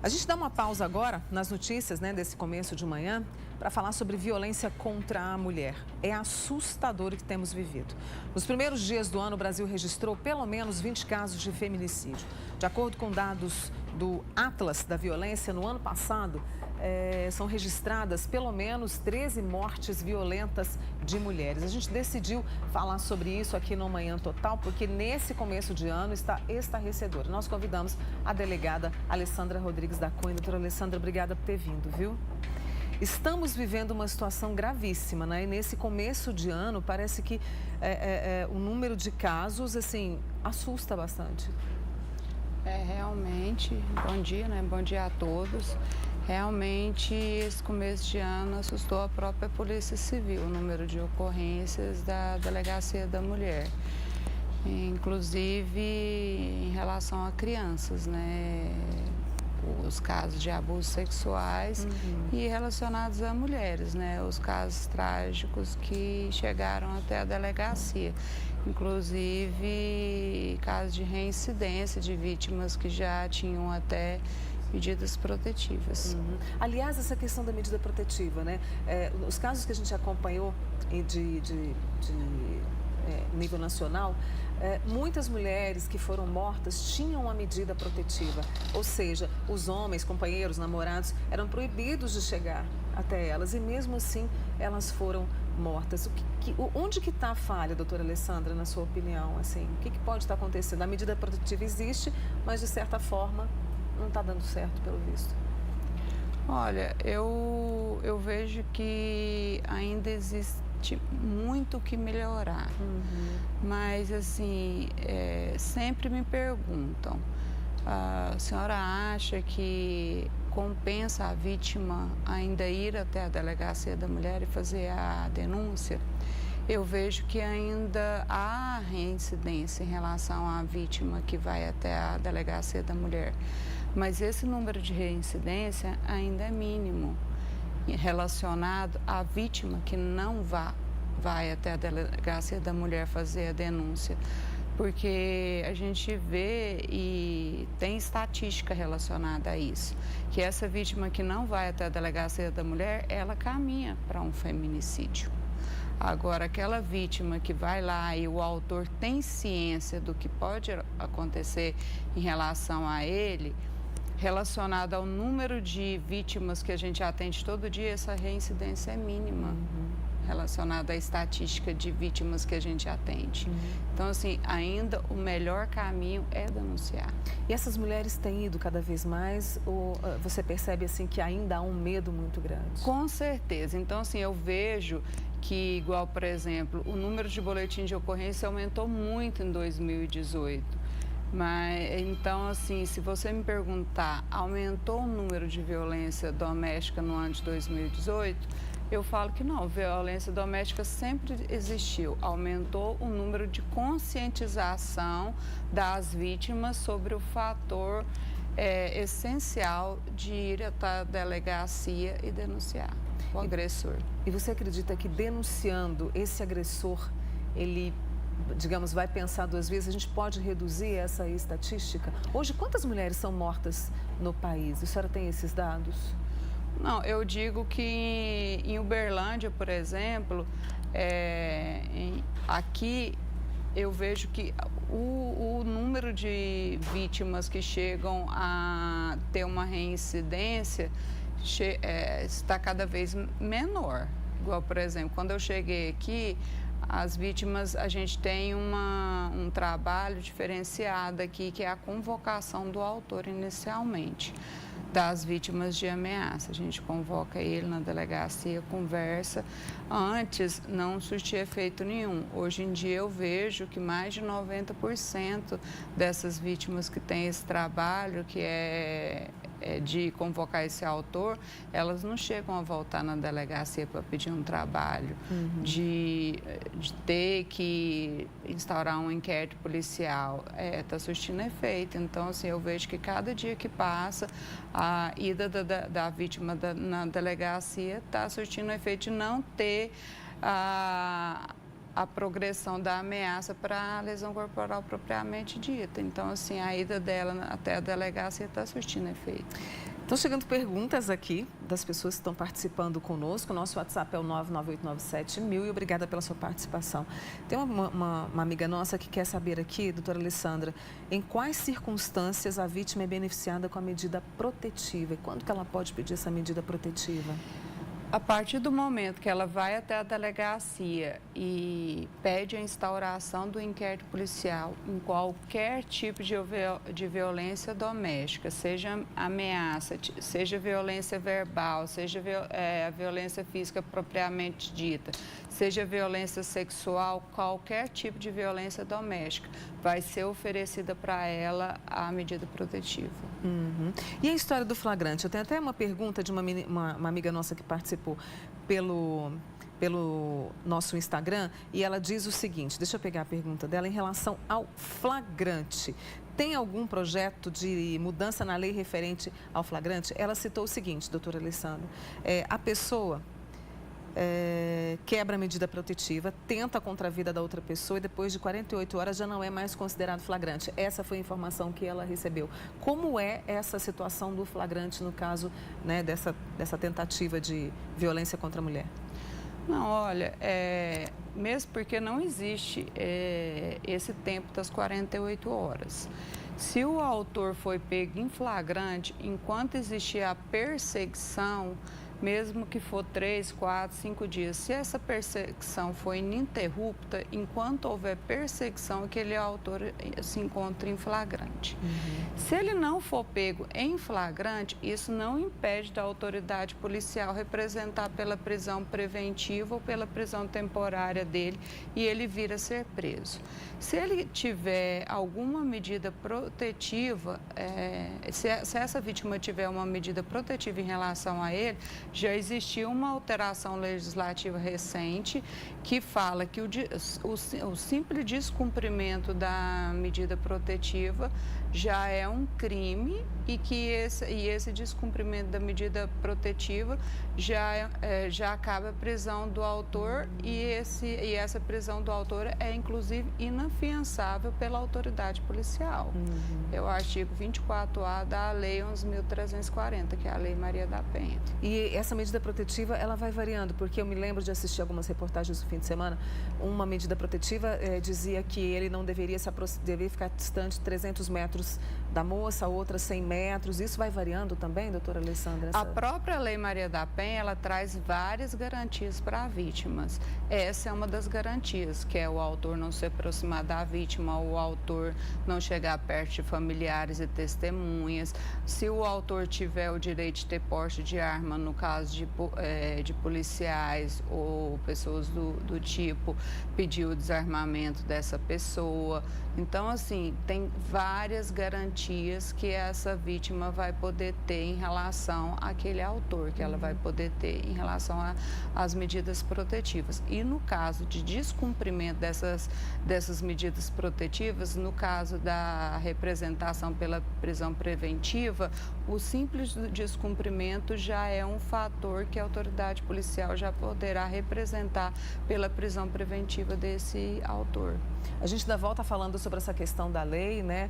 A gente dá uma pausa agora nas notícias, desse começo de manhã para falar sobre violência contra a mulher. É assustador o que temos vivido. Nos primeiros dias do ano, o Brasil registrou pelo menos 20 casos de feminicídio. De acordo com dados do Atlas da Violência, no ano passado, são registradas pelo menos 13 mortes violentas de mulheres. A gente decidiu falar sobre isso aqui no Manhã Total, porque nesse começo de ano está estarrecedor. Nós convidamos a delegada Alessandra Rodrigues da Cunha. Doutora Alessandra, obrigada por ter vindo, viu? Estamos vivendo uma situação gravíssima, né? E nesse começo de ano, parece que o número de casos, assim, assusta bastante. Realmente, bom dia, né? Bom dia a todos. Realmente, esse começo de ano assustou a própria Polícia Civil, o número de ocorrências da Delegacia da Mulher. Inclusive, em relação a crianças, né? Os casos de abusos sexuais e relacionados a mulheres, né? Os casos trágicos que chegaram até a delegacia. Inclusive, casos de reincidência de vítimas que já tinham até medidas protetivas. Aliás, essa questão da medida protetiva, né? Os casos que a gente acompanhou de nível nacional, muitas mulheres que foram mortas tinham uma medida protetiva, ou seja, os homens, companheiros, namorados, eram proibidos de chegar até elas e mesmo assim elas foram mortas. Onde que está a falha, doutora Alessandra, na sua opinião? Assim, o que pode estar acontecendo? A medida protetiva existe, mas de certa forma não está dando certo, pelo visto. Olha, eu vejo que ainda existe muito que melhorar, mas assim, sempre me perguntam, a senhora acha que compensa a vítima ainda ir até a Delegacia da Mulher e fazer a denúncia? Eu vejo que ainda há reincidência em relação à vítima que vai até a Delegacia da Mulher, mas esse número de reincidência ainda é mínimo relacionado à vítima que não vai até a Delegacia da Mulher fazer a denúncia. Porque a gente vê e tem estatística relacionada a isso, que essa vítima que não vai até a Delegacia da Mulher, ela caminha para um feminicídio. Agora, aquela vítima que vai lá e o autor tem ciência do que pode acontecer em relação a ele, relacionado ao número de vítimas que a gente atende todo dia, essa reincidência é mínima, relacionada à estatística de vítimas que a gente atende. Então, assim, ainda o melhor caminho é denunciar. E essas mulheres têm ido cada vez mais ou você percebe, assim, que ainda há um medo muito grande? Com certeza. Então, assim, eu vejo que, igual, por exemplo, o número de boletins de ocorrência aumentou muito em 2018. Mas, então, assim, se você me perguntar, aumentou o número de violência doméstica no ano de 2018? Eu falo que não, violência doméstica sempre existiu. Aumentou o número de conscientização das vítimas sobre o fator essencial de ir até a delegacia e denunciar o agressor. E você acredita que denunciando esse agressor, ele, digamos, vai pensar duas vezes, a gente pode reduzir essa estatística? Hoje, quantas mulheres são mortas no país? A senhora tem esses dados? Não, eu digo que em Uberlândia, por exemplo, aqui eu vejo que o número de vítimas que chegam a ter uma reincidência está cada vez menor. Igual, por exemplo, quando eu cheguei aqui, as vítimas, a gente tem um trabalho diferenciado aqui, que é a convocação do autor inicialmente, das vítimas de ameaça. A gente convoca ele na delegacia, conversa. Antes não surtia efeito nenhum. Hoje em dia eu vejo que mais de 90% dessas vítimas que têm esse trabalho, que é de convocar esse autor, elas não chegam a voltar na delegacia para pedir um trabalho, de ter que instaurar um inquérito policial. Está surtindo efeito. Então, assim, eu vejo que cada dia que passa, a ida da vítima na delegacia está surtindo efeito de não ter a progressão da ameaça para a lesão corporal propriamente dita. Então, assim, a ida dela até a delegacia está surtindo efeito. Estão chegando perguntas aqui das pessoas que estão participando conosco. Nosso WhatsApp é o 99897.000 e obrigada pela sua participação. Tem uma amiga nossa que quer saber aqui, doutora Alessandra, em quais circunstâncias a vítima é beneficiada com a medida protetiva e quando que ela pode pedir essa medida protetiva? A partir do momento que ela vai até a delegacia e pede a instauração do inquérito policial em qualquer tipo de violência doméstica, seja ameaça, seja violência verbal, seja a violência física propriamente dita, seja violência sexual, qualquer tipo de violência doméstica, vai ser oferecida para ela a medida protetiva. Uhum. E a história do flagrante? Eu tenho até uma pergunta de uma amiga nossa que participou pelo nosso Instagram e ela diz o seguinte, deixa eu pegar a pergunta dela, em relação ao flagrante. Tem algum projeto de mudança na lei referente ao flagrante? Ela citou o seguinte, doutora Alessandra, a pessoa quebra a medida protetiva, tenta contra a vida da outra pessoa e depois de 48 horas já não é mais considerado flagrante. Essa foi a informação que ela recebeu. Como é essa situação do flagrante no caso, né, dessa tentativa de violência contra a mulher? Não, olha, mesmo porque não existe esse tempo das 48 horas. Se o autor foi pego em flagrante, enquanto existir a perseguição, mesmo que for 3, 4, 5 dias, se essa perseguição for ininterrupta, enquanto houver perseguição, aquele autor se encontra em flagrante. Uhum. Se ele não for pego em flagrante, isso não impede da autoridade policial representar pela prisão preventiva ou pela prisão temporária dele e ele vir a ser preso. Se ele tiver alguma medida protetiva, se essa vítima tiver uma medida protetiva em relação a ele, já existiu uma alteração legislativa recente que fala que o simples descumprimento da medida protetiva já é um crime e que esse descumprimento da medida protetiva já acaba a prisão do autor e essa prisão do autor é inclusive inafiançável pela autoridade policial. Uhum. É o artigo 24A da Lei 11.340, que é a Lei Maria da Penha. E essa medida protetiva, ela vai variando, porque eu me lembro de assistir algumas reportagens no fim de semana, uma medida protetiva dizia que ele não deveria ficar distante 300 metros da moça, outra 100 metros. Isso vai variando também, doutora Alessandra? A própria Lei Maria da Penha, ela traz várias garantias para vítimas. Essa é uma das garantias, que é o autor não se aproximar da vítima, o autor não chegar perto de familiares e testemunhas. Se o autor tiver o direito de ter porte de arma, no caso de policiais ou pessoas do tipo, pedir o desarmamento dessa pessoa. Então, assim, tem várias garantias que essa vítima vai poder ter em relação àquele autor, que ela vai poder ter em relação às medidas protetivas. E no caso de descumprimento dessas medidas protetivas, no caso da representação pela prisão preventiva, o simples descumprimento já é um fator que a autoridade policial já poderá representar pela prisão preventiva desse autor. A gente ainda volta falando sobre essa questão da lei, né?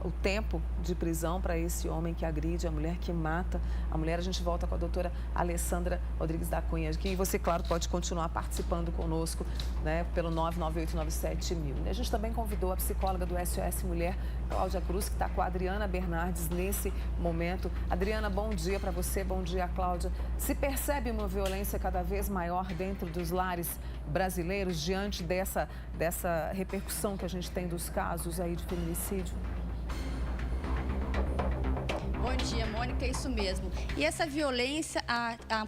O tempo de prisão para esse homem que agride a mulher, que mata a mulher. A gente volta com a doutora Alessandra Rodrigues da Cunha, que você, claro, pode continuar participando conosco, né? Pelo 99897.000. A gente também convidou a psicóloga do SOS Mulher, Cláudia Cruz, que está com a Adriana Bernardes nesse momento. Adriana, bom dia para você, bom dia, Cláudia. Se percebe uma violência cada vez maior dentro dos lares brasileiros diante dessa repercussão que a gente tem dos casos aí de feminicídio? Bom dia, Mônica, é isso mesmo. E essa violência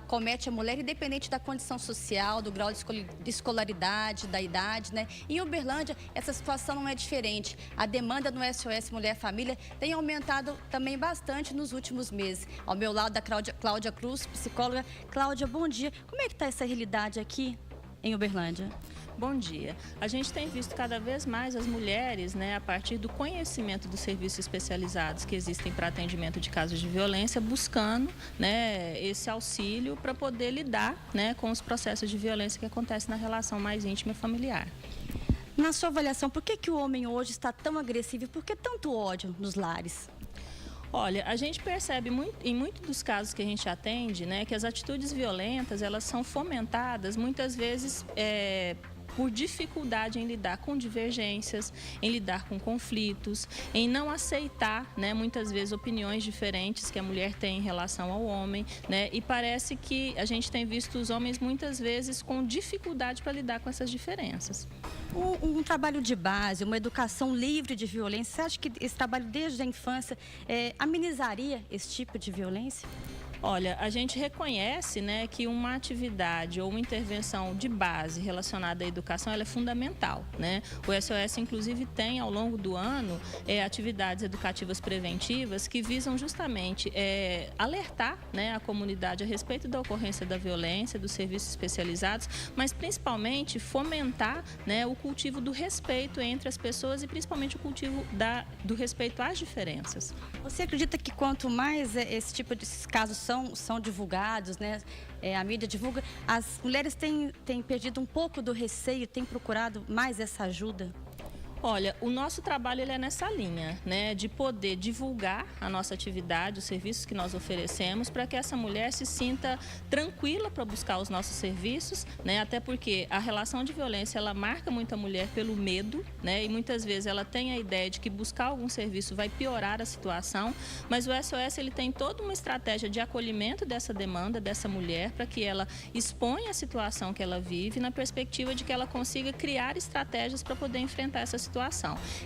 comete a mulher independente da condição social, do grau de escolaridade, da idade, né? Em Uberlândia, essa situação não é diferente. A demanda no SOS Mulher Família tem aumentado também bastante nos últimos meses. Ao meu lado, da Cláudia Cruz, psicóloga. Cláudia, bom dia. Como é que está essa realidade aqui? em Uberlândia? Bom dia. A gente tem visto cada vez mais as mulheres, né, a partir do conhecimento dos serviços especializados que existem para atendimento de casos de violência, buscando, né, esse auxílio para poder lidar, né, com os processos de violência que acontecem na relação mais íntima e familiar. Na sua avaliação, por que o homem hoje está tão agressivo e por que tanto ódio nos lares? Olha, a gente percebe em muitos dos casos que a gente atende, né, que as atitudes violentas, elas são fomentadas muitas vezes por dificuldade em lidar com divergências, em lidar com conflitos, em não aceitar, né, muitas vezes opiniões diferentes que a mulher tem em relação ao homem, né, e parece que a gente tem visto os homens muitas vezes com dificuldade para lidar com essas diferenças. Um trabalho de base, uma educação livre de violência, você acha que esse trabalho desde a infância amenizaria esse tipo de violência? Olha, a gente reconhece, né, que uma atividade ou uma intervenção de base relacionada à educação ela é fundamental, né? O SOS, inclusive, tem ao longo do ano atividades educativas preventivas que visam justamente alertar, né, a comunidade a respeito da ocorrência da violência, dos serviços especializados, mas principalmente fomentar, né, o cultivo do respeito entre as pessoas e principalmente o cultivo do respeito às diferenças. Você acredita que quanto mais esse tipo de casos são divulgados, né? A mídia divulga, as mulheres têm perdido um pouco do receio, têm procurado mais essa ajuda? Olha, o nosso trabalho ele é nessa linha, né, de poder divulgar a nossa atividade, os serviços que nós oferecemos, para que essa mulher se sinta tranquila para buscar os nossos serviços, né, até porque a relação de violência ela marca muito a mulher pelo medo, né, e muitas vezes ela tem a ideia de que buscar algum serviço vai piorar a situação, mas o SOS ele tem toda uma estratégia de acolhimento dessa demanda dessa mulher para que ela exponha a situação que ela vive na perspectiva de que ela consiga criar estratégias para poder enfrentar essa situação.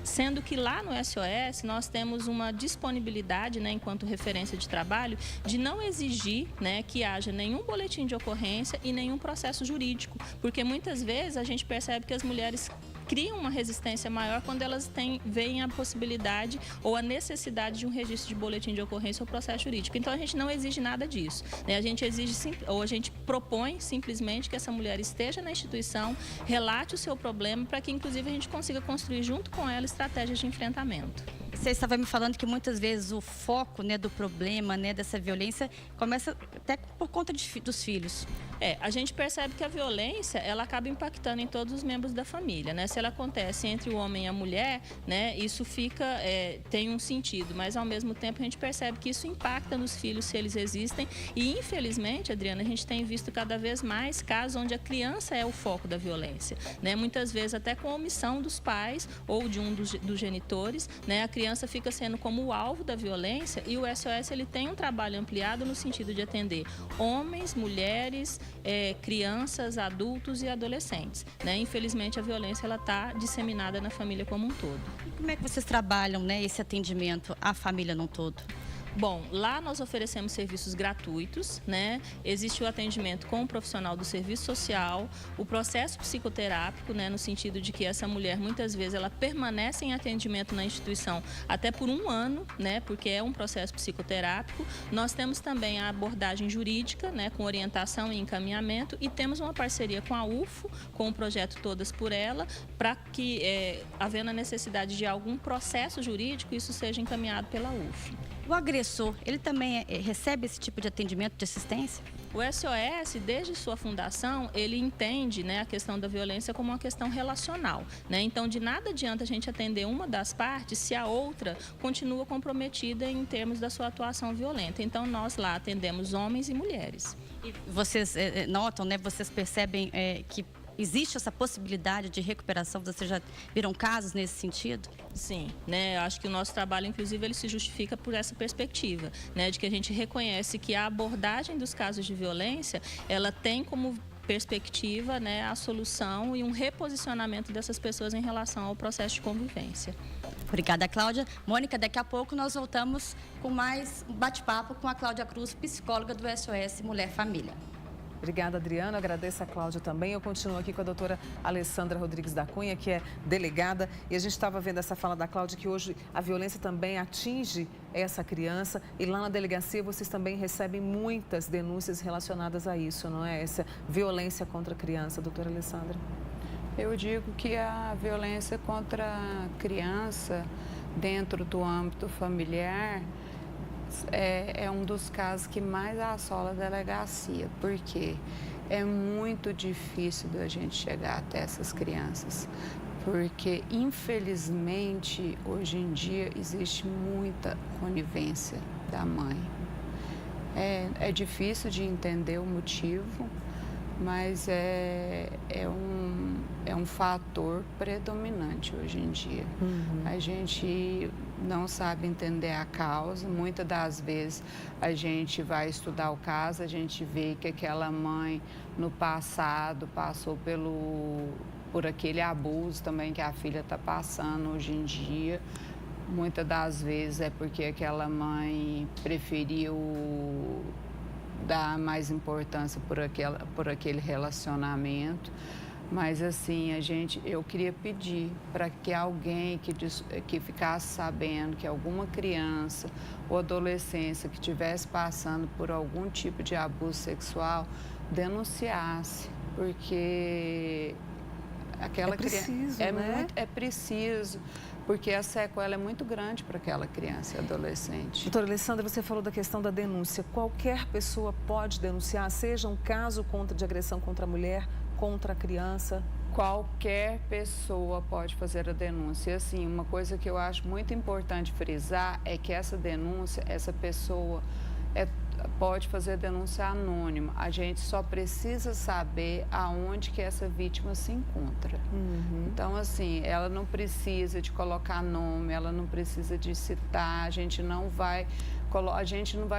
Sendo que lá no SOS nós temos uma disponibilidade, né, enquanto referência de trabalho, de não exigir, né, que haja nenhum boletim de ocorrência e nenhum processo jurídico, porque muitas vezes a gente percebe que as mulheres criam uma resistência maior quando elas veem a possibilidade ou a necessidade de um registro de boletim de ocorrência ou processo jurídico. Então a gente não exige nada disso, né? A gente a gente propõe simplesmente que essa mulher esteja na instituição, relate o seu problema para que inclusive a gente consiga construir junto com ela estratégias de enfrentamento. Você estava me falando que muitas vezes o foco, né, do problema, né, dessa violência começa até por conta dos filhos. A gente percebe que a violência ela acaba impactando em todos os membros da família, né? Se ela acontece entre o homem e a mulher, né, isso tem um sentido, mas ao mesmo tempo a gente percebe que isso impacta nos filhos se eles existem e infelizmente, Adriana, a gente tem visto cada vez mais casos onde a criança é o foco da violência, né? Muitas vezes até com a omissão dos pais ou de um dos genitores, né? A criança fica sendo como o alvo da violência e o SOS ele tem um trabalho ampliado no sentido de atender homens, mulheres, crianças, adultos e adolescentes, né? Infelizmente a violência ela está disseminada na família como um todo. E como é que vocês trabalham, né, esse atendimento à família num todo? Bom, lá nós oferecemos serviços gratuitos, né? Existe o atendimento com o profissional do serviço social, o processo psicoterápico, né? No sentido de que essa mulher, muitas vezes, ela permanece em atendimento na instituição até por 1 ano, né? Porque é um processo psicoterápico. Nós temos também a abordagem jurídica, né? Com orientação e encaminhamento e temos uma parceria com a UFO, com o projeto Todas por Ela, para que, havendo a necessidade de algum processo jurídico, isso seja encaminhado pela UFO. O agressor, ele também recebe esse tipo de atendimento, de assistência? O SOS, desde sua fundação, ele entende, né, a questão da violência como uma questão relacional, né? Então, de nada adianta a gente atender uma das partes se a outra continua comprometida em termos da sua atuação violenta. Então, nós lá atendemos homens e mulheres. E vocês notam, né, vocês percebem que existe essa possibilidade de recuperação? Vocês já viram casos nesse sentido? Sim, né? Eu acho que o nosso trabalho, inclusive, ele se justifica por essa perspectiva, né? De que a gente reconhece que a abordagem dos casos de violência, ela tem como perspectiva, né, a solução e um reposicionamento dessas pessoas em relação ao processo de convivência. Obrigada, Cláudia. Mônica, daqui a pouco nós voltamos com mais um bate-papo com a Cláudia Cruz, psicóloga do SOS Mulher Família. Obrigada, Adriana. Eu agradeço a Cláudia também. Eu continuo aqui com a doutora Alessandra Rodrigues da Cunha, que é delegada. E a gente estava vendo essa fala da Cláudia, que hoje a violência também atinge essa criança. E lá na delegacia vocês também recebem muitas denúncias relacionadas a isso, não é? Essa violência contra a criança, doutora Alessandra. Eu digo que a violência contra a criança dentro do âmbito familiar é um dos casos que mais assola a delegacia, porque é muito difícil da gente chegar até essas crianças, porque infelizmente hoje em dia existe muita conivência da mãe. É difícil de entender o motivo, mas é um fator predominante hoje em dia. A gente não sabe entender a causa. Muitas das vezes a gente vai estudar o caso, a gente vê que aquela mãe no passado passou por aquele abuso também que a filha está passando hoje em dia. Muitas das vezes é porque aquela mãe preferiu dar mais importância por aquele relacionamento. Mas assim, eu queria pedir para que alguém que ficasse sabendo que alguma criança ou adolescência que estivesse passando por algum tipo de abuso sexual denunciasse, porque aquela criança é preciso, porque a sequela é muito grande para aquela criança e adolescente. Doutora Alessandra, você falou da questão da denúncia. Qualquer pessoa pode denunciar, seja um caso de agressão contra a mulher, contra a criança? Qualquer pessoa pode fazer a denúncia. E assim, uma coisa que eu acho muito importante frisar é que essa denúncia, essa pessoa pode fazer denúncia anônima. A gente só precisa saber aonde que essa vítima se encontra. Então, assim, ela não precisa de colocar nome, ela não precisa de citar, a gente não vai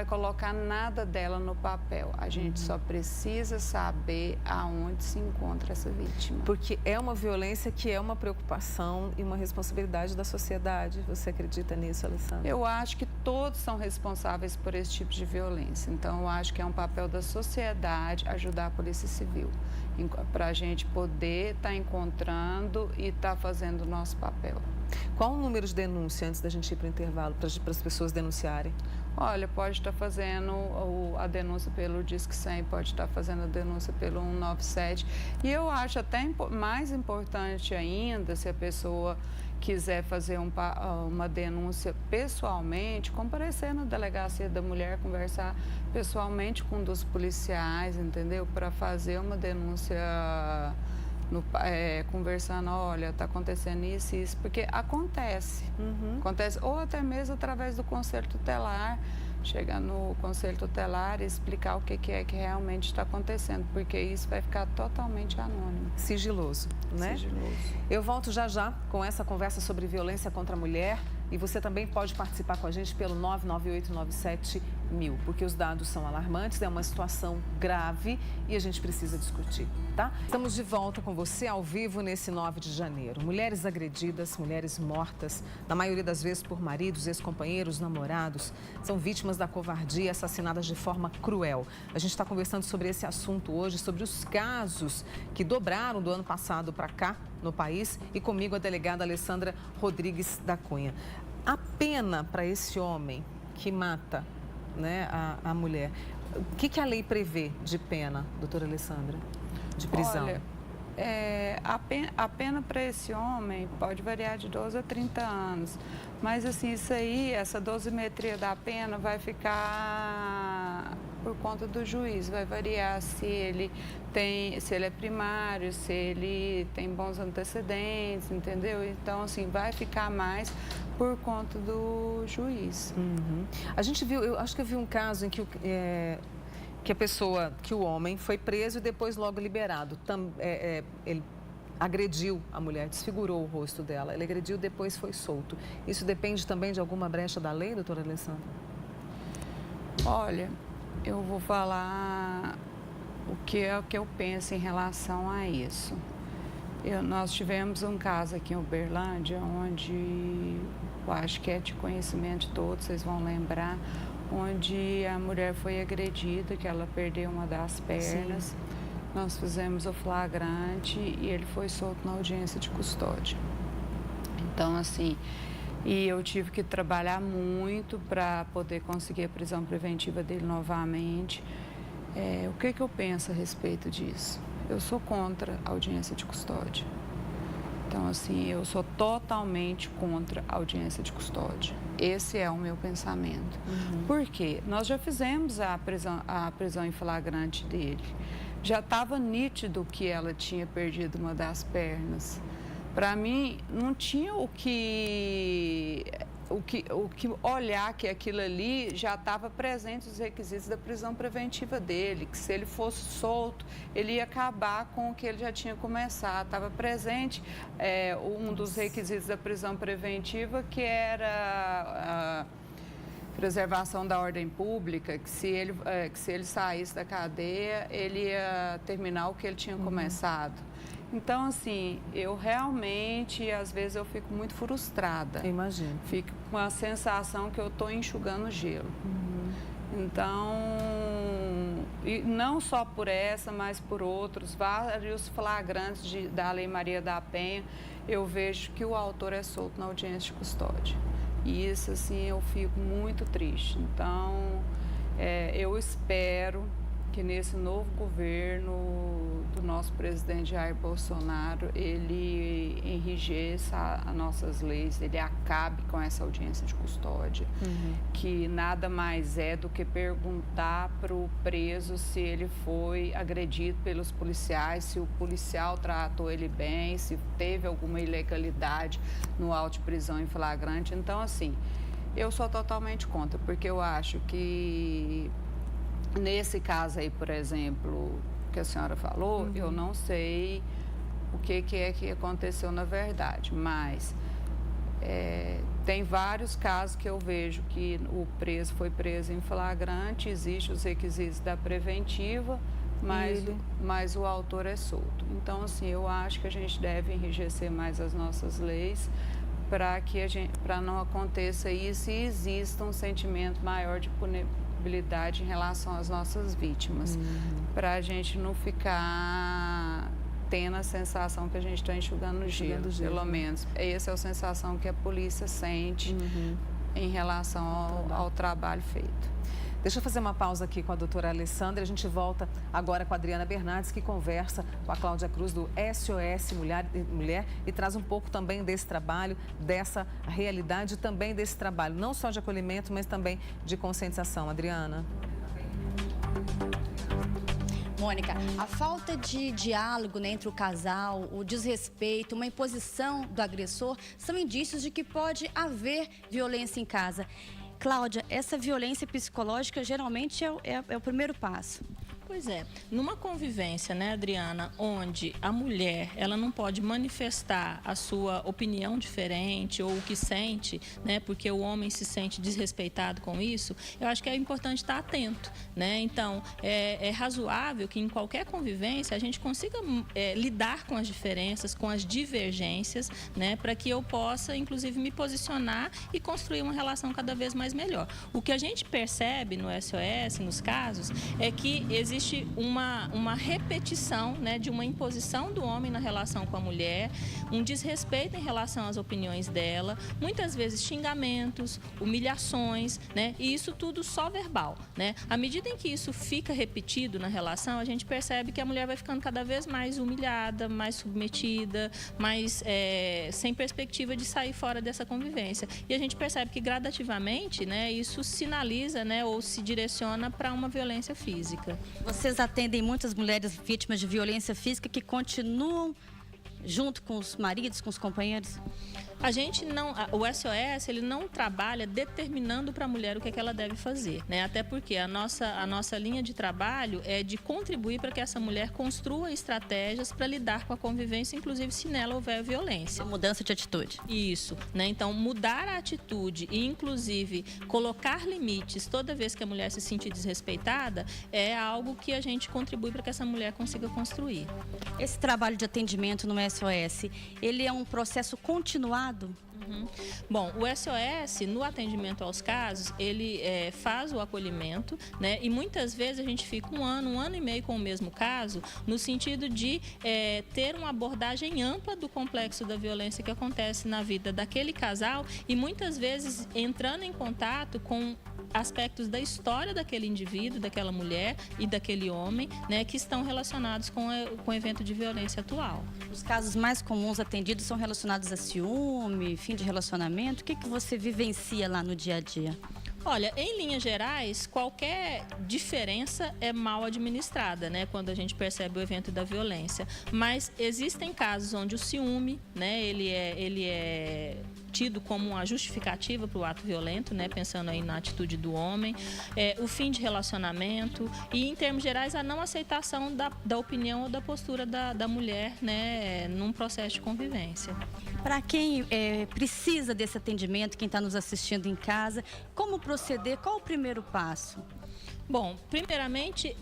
colocar nada dela no papel. A gente só precisa saber aonde se encontra essa vítima. Porque é uma violência que é uma preocupação e uma responsabilidade da sociedade. Você acredita nisso, Alessandra? Eu acho que todos são responsáveis por esse tipo de violência. Então, eu acho que é um papel da sociedade ajudar a Polícia Civil, para a gente poder estar encontrando e estar fazendo o nosso papel. Qual o número de denúncia antes da gente ir para o intervalo, para as pessoas denunciarem? Olha, pode estar fazendo a denúncia pelo Disque 100, pode estar fazendo a denúncia pelo 197. E eu acho até mais importante ainda, se a pessoa quiser fazer uma denúncia pessoalmente, comparecer na delegacia da mulher, conversar pessoalmente com um dos policiais, entendeu? Para fazer uma denúncia conversando, olha, está acontecendo isso e isso, porque acontece, ou até mesmo através do conselho tutelar, chegar no conselho tutelar e explicar o que é que realmente está acontecendo, porque isso vai ficar totalmente anônimo. Sigiloso, né? Sigiloso. Eu volto já com essa conversa sobre violência contra a mulher. E você também pode participar com a gente pelo 99897 1000, porque os dados são alarmantes, é uma situação grave e a gente precisa discutir, tá? Estamos de volta com você ao vivo nesse 9 de janeiro. Mulheres agredidas, mulheres mortas, na maioria das vezes por maridos, ex-companheiros, namorados, são vítimas da covardia, assassinadas de forma cruel. A gente está conversando sobre esse assunto hoje, sobre os casos que dobraram do ano passado para cá no país, e comigo a delegada Alessandra Rodrigues da Cunha. A pena para esse homem que mata, né, a mulher, o que a lei prevê de pena, doutora Alessandra, de prisão? Olha, a pena para esse homem pode variar de 12 a 30 anos, mas assim, essa dosimetria da pena vai ficar por conta do juiz, vai variar se ele é primário, se ele tem bons antecedentes, entendeu? Então, assim, vai ficar mais por conta do juiz. A gente viu, eu acho que eu vi um caso em que o homem foi preso e depois logo liberado. Ele agrediu a mulher, desfigurou o rosto dela. Ele agrediu, depois foi solto. Isso depende também de alguma brecha da lei, doutora Alessandra? Olha, eu vou falar o que eu penso em relação a isso. Nós tivemos um caso aqui em Uberlândia, onde eu acho que é de conhecimento de todos, vocês vão lembrar, onde a mulher foi agredida, que ela perdeu uma das pernas. Sim. Nós fizemos o flagrante e ele foi solto na audiência de custódia. Então, assim, e eu tive que trabalhar muito para poder conseguir a prisão preventiva dele novamente. O que eu penso a respeito disso? Eu sou contra a audiência de custódia. Então, assim, eu sou totalmente contra a audiência de custódia. Esse é o meu pensamento. Por quê? Nós já fizemos a prisão em flagrante dele. Já estava nítido que ela tinha perdido uma das pernas. Para mim, não tinha o que olhar que aquilo ali já estava presente os requisitos da prisão preventiva dele, que se ele fosse solto, ele ia acabar com o que ele já tinha começado. Estava presente um dos requisitos da prisão preventiva, que era a preservação da ordem pública, que se ele saísse da cadeia, ele ia terminar o que ele tinha começado. Então, assim, eu realmente, às vezes, eu fico muito frustrada. Imagino. Fico com a sensação que eu estou enxugando gelo. Então, e não só por essa, mas por outros, vários flagrantes da Lei Maria da Penha, eu vejo que o autor é solto na audiência de custódia. E isso, assim, eu fico muito triste. Então, eu espero que nesse novo governo do nosso presidente Jair Bolsonaro, ele enrijeça as nossas leis, ele acabe com essa audiência de custódia, que nada mais é do que perguntar para o preso se ele foi agredido pelos policiais, se o policial tratou ele bem, se teve alguma ilegalidade no auto de prisão em flagrante. Então, assim, eu sou totalmente contra, porque eu acho que nesse caso aí, por exemplo, que a senhora falou, eu não sei o que é que aconteceu na verdade, mas tem vários casos que eu vejo que o preso foi preso em flagrante, existem os requisitos da preventiva, mas o autor é solto. Então, assim, eu acho que a gente deve enrijecer mais as nossas leis para não aconteça isso e exista um sentimento maior de punibilidade em relação às nossas vítimas, para a gente não ficar tendo a sensação que a gente está enxugando gelo, pelo menos. Essa é a sensação que a polícia sente em relação ao trabalho feito. Deixa eu fazer uma pausa aqui com a doutora Alessandra. A gente volta agora com a Adriana Bernardes, que conversa com a Cláudia Cruz do SOS Mulher e traz um pouco também desse trabalho, dessa realidade, também desse trabalho, não só de acolhimento, mas também de conscientização. Adriana. Mônica, a falta de diálogo, né, entre o casal, o desrespeito, uma imposição do agressor, são indícios de que pode haver violência em casa. Cláudia, essa violência psicológica geralmente é o primeiro passo. Pois é, numa convivência, né, Adriana, onde a mulher, ela não pode manifestar a sua opinião diferente ou o que sente, né, porque o homem se sente desrespeitado com isso, eu acho que é importante estar atento, né? Então, é razoável que em qualquer convivência a gente consiga lidar com as diferenças, com as divergências, né, para que eu possa, inclusive, me posicionar e construir uma relação cada vez mais melhor. O que a gente percebe no SOS, nos casos, é que existe uma repetição, né, de uma imposição do homem na relação com a mulher, um desrespeito em relação às opiniões dela, muitas vezes xingamentos, humilhações, né, e isso tudo só verbal, né? À medida em que isso fica repetido na relação, a gente percebe que a mulher vai ficando cada vez mais humilhada, mais submetida, mais sem perspectiva de sair fora dessa convivência. E a gente percebe que gradativamente, né, isso sinaliza, né, ou se direciona para uma violência física. Vocês atendem muitas mulheres vítimas de violência física que continuam junto com os maridos, com os companheiros? A gente não, o SOS, ele não trabalha determinando para a mulher o que ela deve fazer, né? Até porque a nossa linha de trabalho é de contribuir para que essa mulher construa estratégias para lidar com a convivência, inclusive se nela houver violência. Uma mudança de atitude. Isso, né? Então, mudar a atitude e, inclusive, colocar limites toda vez que a mulher se sentir desrespeitada é algo que a gente contribui para que essa mulher consiga construir. Esse trabalho de atendimento no SOS, ele é um processo continuado? Bom, o SOS, no atendimento aos casos, ele faz o acolhimento, né? E muitas vezes a gente fica um ano e meio com o mesmo caso, no sentido de ter uma abordagem ampla do complexo da violência que acontece na vida daquele casal e muitas vezes entrando em contato com aspectos da história daquele indivíduo, daquela mulher e daquele homem, né, que estão relacionados com o evento de violência atual. Os casos mais comuns atendidos são relacionados a ciúme, fim de relacionamento. O que você vivencia lá no dia a dia? Olha, em linhas gerais, qualquer diferença é mal administrada, né, quando a gente percebe o evento da violência. Mas existem casos onde o ciúme, né, ele é tido como uma justificativa para o ato violento, né, pensando aí na atitude do homem, o fim de relacionamento e, em termos gerais, a não aceitação da opinião ou da postura da mulher, né, num processo de convivência. Para quem precisa desse atendimento, quem está nos assistindo em casa, como proceder? Qual o primeiro passo? Bom, primeiramente,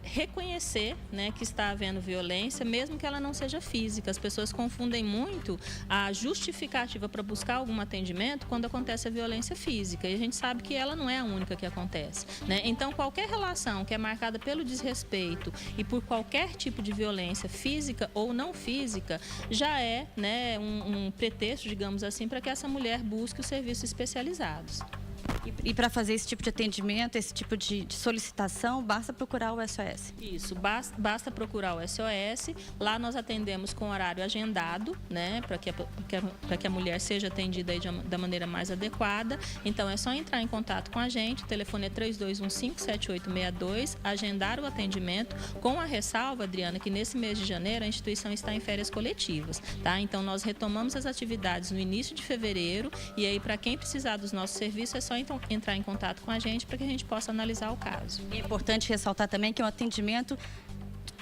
reconhecer, né, que está havendo violência, mesmo que ela não seja física. As pessoas confundem muito a justificativa para buscar algum atendimento quando acontece a violência física. E a gente sabe que ela não é a única que acontece, né? Então, qualquer relação que é marcada pelo desrespeito e por qualquer tipo de violência física ou não física, já é, né, um pretexto, digamos assim, para que essa mulher busque os serviços especializados. E para fazer esse tipo de atendimento, esse tipo de solicitação, basta procurar o SOS? Isso, basta procurar o SOS. Lá nós atendemos com horário agendado, né, para que a mulher seja atendida aí da maneira mais adequada. Então, é só entrar em contato com a gente. O telefone é 3215-7862, agendar o atendimento, com a ressalva, Adriana, que nesse mês de janeiro a instituição está em férias coletivas, tá? Então, nós retomamos as atividades no início de fevereiro e aí, para quem precisar dos nossos serviços, é só entrar em contato com a gente para que a gente possa analisar o caso. É importante ressaltar também que é um atendimento,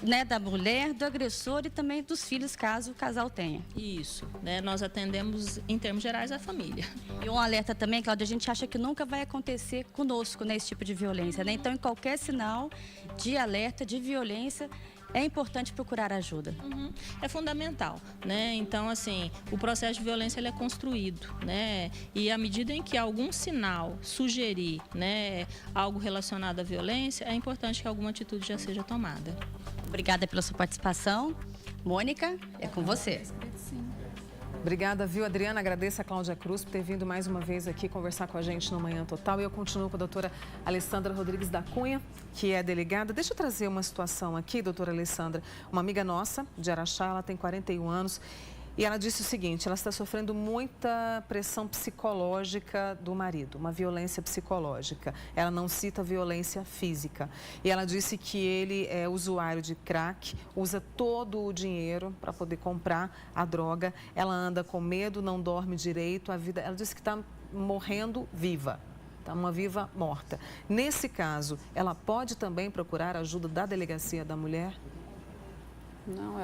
né, da mulher, do agressor e também dos filhos, caso o casal tenha. Isso, né? Nós atendemos, em termos gerais, a família. E um alerta também, Cláudia, a gente acha que nunca vai acontecer conosco, né, esse tipo de violência, né? Então, em qualquer sinal de alerta, de violência, é importante procurar ajuda. É fundamental, né? Então, assim, o processo de violência ele é construído, né? E à medida em que algum sinal sugerir, né, algo relacionado à violência, é importante que alguma atitude já seja tomada. Obrigada pela sua participação. Mônica, é com você. Obrigada, viu, Adriana? Agradeço a Cláudia Cruz por ter vindo mais uma vez aqui conversar com a gente no Manhã Total. E eu continuo com a doutora Alessandra Rodrigues da Cunha, que é delegada. Deixa eu trazer uma situação aqui, doutora Alessandra. Uma amiga nossa, de Araxá, ela tem 41 anos. E ela disse o seguinte, ela está sofrendo muita pressão psicológica do marido, uma violência psicológica. Ela não cita violência física. E ela disse que ele é usuário de crack, usa todo o dinheiro para poder comprar a droga. Ela anda com medo, não dorme direito. Ela disse que está morrendo viva. Está uma viva morta. Nesse caso, ela pode também procurar a ajuda da Delegacia da Mulher? Não,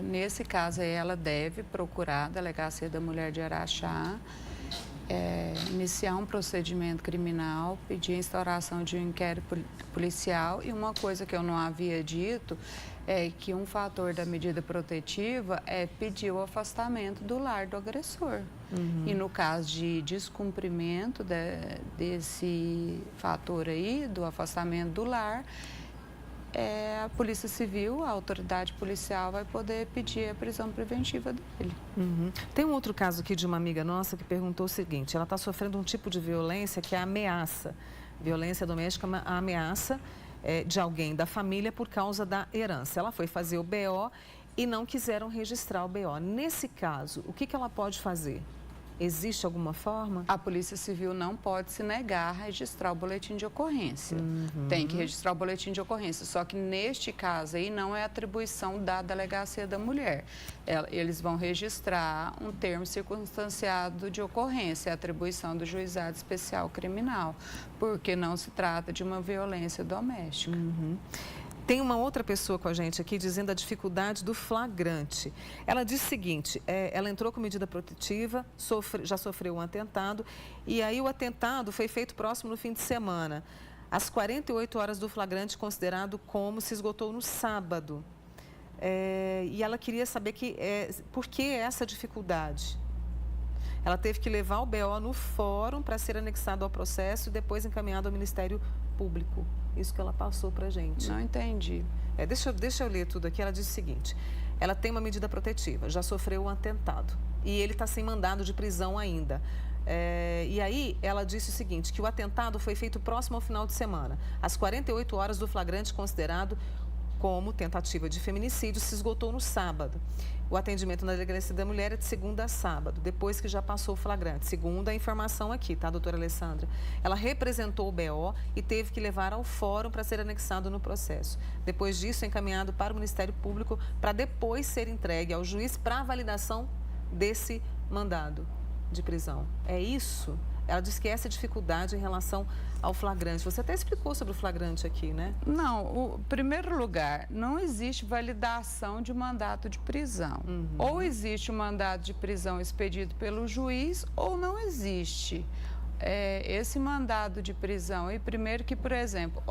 nesse caso ela deve procurar a Delegacia da Mulher de Araxá, iniciar um procedimento criminal, pedir a instauração de um inquérito policial. E uma coisa que eu não havia dito é que um fator da medida protetiva é pedir o afastamento do lar do agressor. E no caso de descumprimento desse fator aí, do afastamento do lar, a Polícia Civil, a autoridade policial, vai poder pedir a prisão preventiva dele. Tem um outro caso aqui de uma amiga nossa que perguntou o seguinte, ela está sofrendo um tipo de violência que é a ameaça. Violência doméstica, a ameaça de alguém da família por causa da herança. Ela foi fazer o BO e não quiseram registrar o BO. Nesse caso, o que ela pode fazer? Existe alguma forma? A Polícia Civil não pode se negar a registrar o boletim de ocorrência. Tem que registrar o boletim de ocorrência. Só que neste caso aí não é atribuição da Delegacia da Mulher. Eles vão registrar um termo circunstanciado de ocorrência, a atribuição do Juizado Especial Criminal, porque não se trata de uma violência doméstica. Tem uma outra pessoa com a gente aqui dizendo a dificuldade do flagrante. Ela diz o seguinte, ela entrou com medida protetiva, já sofreu um atentado e aí o atentado foi feito próximo no fim de semana. Às 48 horas do flagrante, considerado como se esgotou no sábado. E ela queria saber por que essa dificuldade. Ela teve que levar o BO no fórum para ser anexado ao processo e depois encaminhado ao Ministério Público. Isso que ela passou para a gente. Não entendi. Deixa eu ler tudo aqui. Ela diz o seguinte: ela tem uma medida protetiva, já sofreu um atentado e ele está sem mandado de prisão ainda. E aí ela disse o seguinte, que o atentado foi feito próximo ao final de semana. Às 48 horas do flagrante considerado como tentativa de feminicídio se esgotou no sábado. O atendimento na Delegacia da Mulher é de segunda a sábado, depois que já passou o flagrante. Segundo a informação aqui, tá, doutora Alessandra? Ela representou o BO e teve que levar ao fórum para ser anexado no processo. Depois disso, é encaminhado para o Ministério Público para depois ser entregue ao juiz para validação desse mandado de prisão. É isso? Ela disse que essa é a dificuldade em relação ao flagrante. Você até explicou sobre o flagrante aqui, né? Não, em primeiro lugar, não existe validação de mandato de prisão. Ou existe um mandato de prisão expedido pelo juiz ou não existe. Esse mandado de prisão, e primeiro que, por exemplo,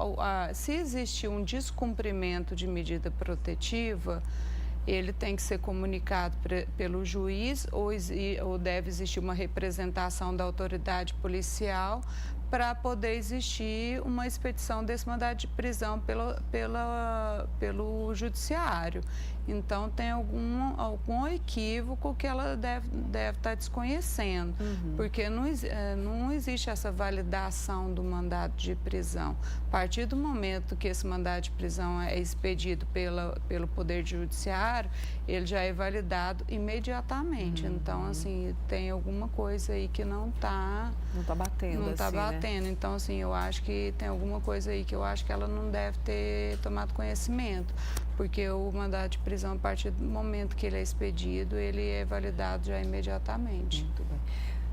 se existir um descumprimento de medida protetiva, ele tem que ser comunicado pelo juiz ou deve existir uma representação da autoridade policial para poder existir uma expedição desse mandado de prisão pelo judiciário. Então, tem algum equívoco que ela deve estar desconhecendo, porque não existe essa validação do mandado de prisão. A partir do momento que esse mandado de prisão é expedido pelo Poder Judiciário, ele já é validado imediatamente. Então, assim, tem alguma coisa aí que não está... Não está batendo, Não está assim, batendo. né? Então, assim, eu acho que tem alguma coisa aí que eu acho que ela não deve ter tomado conhecimento. Porque o mandado de prisão, a partir do momento que ele é expedido, ele é validado já imediatamente. Muito bem.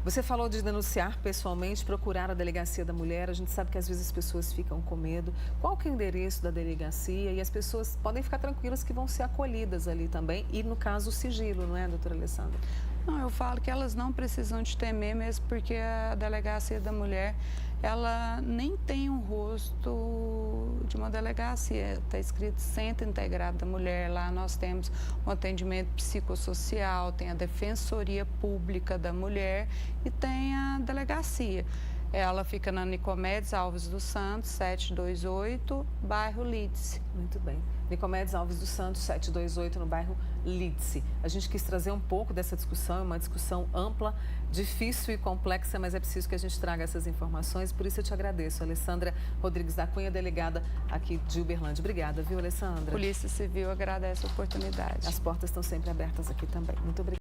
Você falou de denunciar pessoalmente, procurar a Delegacia da Mulher. A gente sabe que às vezes as pessoas ficam com medo. Qual que é o endereço da delegacia? E as pessoas podem ficar tranquilas que vão ser acolhidas ali também. E, no caso, o sigilo, não é, doutora Alessandra? Não, eu falo que elas não precisam de temer mesmo, porque a Delegacia da Mulher, ela nem tem um rosto de uma delegacia. Está escrito Centro Integrado da Mulher. Lá nós temos um atendimento psicossocial, tem a Defensoria Pública da Mulher e tem a delegacia. Ela fica na Nicomedes Alves dos Santos, 728, bairro Lídice. Muito bem. Nicomedes Alves dos Santos, 728, no bairro Lídice. A gente quis trazer um pouco dessa discussão, uma discussão ampla, difícil e complexa, mas é preciso que a gente traga essas informações. Por isso eu te agradeço, Alessandra Rodrigues da Cunha, delegada aqui de Uberlândia. Obrigada, viu, Alessandra? Polícia Civil agradece a oportunidade. As portas estão sempre abertas aqui também. Muito obrigada.